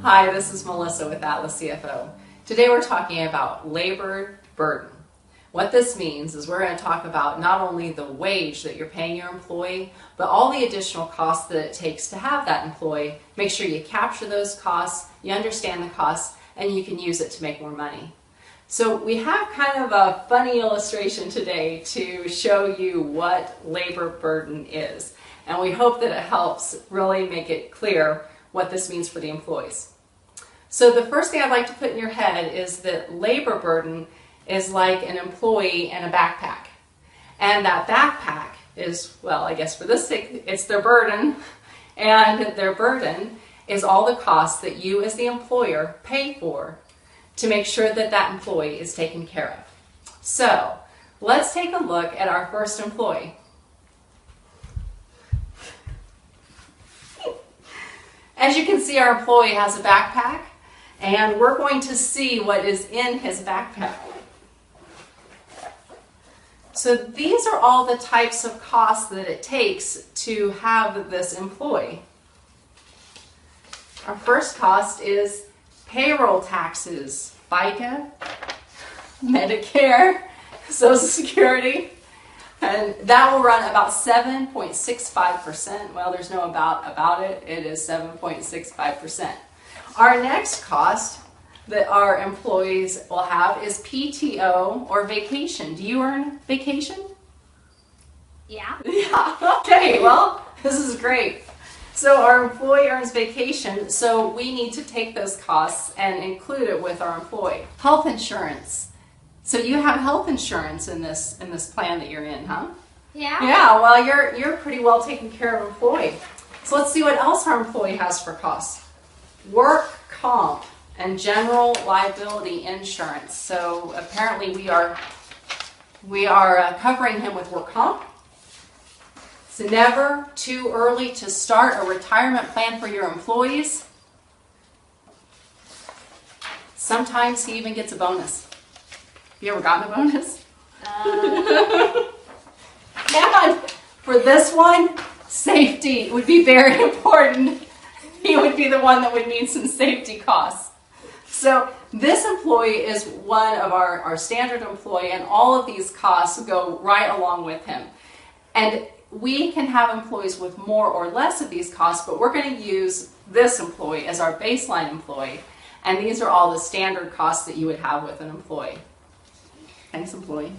Hi, this is Melissa with Atlas CFO. Today we're talking about labor burden. What this means is we're going to talk about not only the wage that you're paying your employee, but all the additional costs that it takes to have that employee. Make sure you capture those costs, you understand the costs, and you can use it to make more money. So we have kind of a funny illustration today to show you what labor burden is. And we hope that it helps really make it clear what this means for the employees. So the first thing I'd like to put in your head is that labor burden is like an employee and a backpack. And that backpack is, well, I guess for this sake, it's their burden. And their burden is all the costs that you as the employer pay for to make sure that that employee is taken care of. So let's take a look at our first employee. As you can see, our employee has a backpack, and we're going to see what is in his backpack. So these are all the types of costs that it takes to have this employee. Our first cost is payroll taxes, FICA, Medicare, Social Security, and that will run about 7.65%. Well, there's no about it. It is 7.65%. Our next cost that our employees will have is PTO or vacation. Do you earn vacation? Yeah. Yeah. Okay, well, this is great. So our employee earns vacation, so we need to take those costs and include it with our employee. Health insurance. So you have health insurance in this plan that you're in, huh? Yeah. Yeah, well, you're pretty well taken care of employee. So let's see what else our employee has for costs. Work comp and general liability insurance. So apparently we are covering him with work comp. It's never too early to start a retirement plan for your employees. Sometimes he even gets a bonus. You ever gotten a bonus? And for this one, safety would be very important. He would be the one that would need some safety costs. So this employee is one of our standard employee, and all of these costs go right along with him. And we can have employees with more or less of these costs, but we're going to use this employee as our baseline employee. And these are all the standard costs that you would have with an employee. Thanks, employee.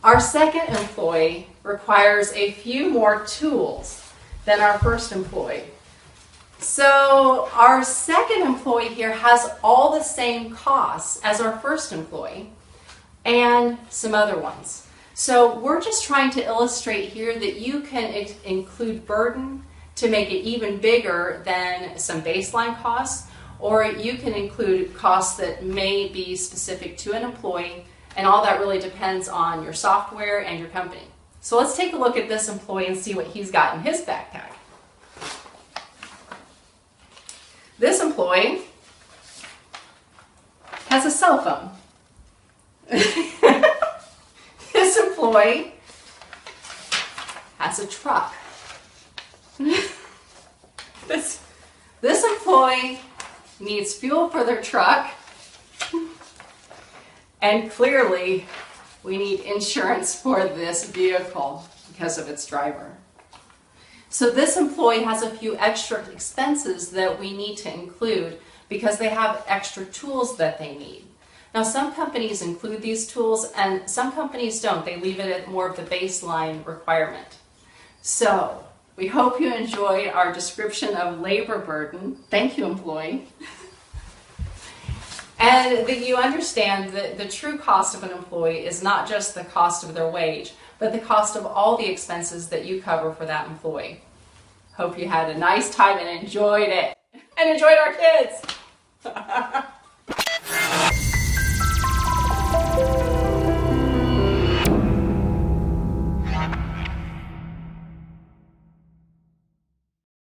Our second employee requires a few more tools than our first employee. So our second employee here has all the same costs as our first employee and some other ones. So we're just trying to illustrate here that you can include burden to make it even bigger than some baseline costs, or you can include costs that may be specific to an employee, and all that really depends on your software and your company. So let's take a look at this employee and see what he's got in his backpack. This employee has a cell phone. This employee has a truck. This employee needs fuel for their truck, and clearly we need insurance for this vehicle because of its driver. So this employee has a few extra expenses that we need to include because they have extra tools that they need. Now, some companies include these tools and some companies don't. They leave it at more of the baseline requirement. So we hope you enjoyed our description of labor burden. Thank you, employee. And that you understand that the true cost of an employee is not just the cost of their wage, but the cost of all the expenses that you cover for that employee. Hope you had a nice time and enjoyed it. And enjoyed our kids.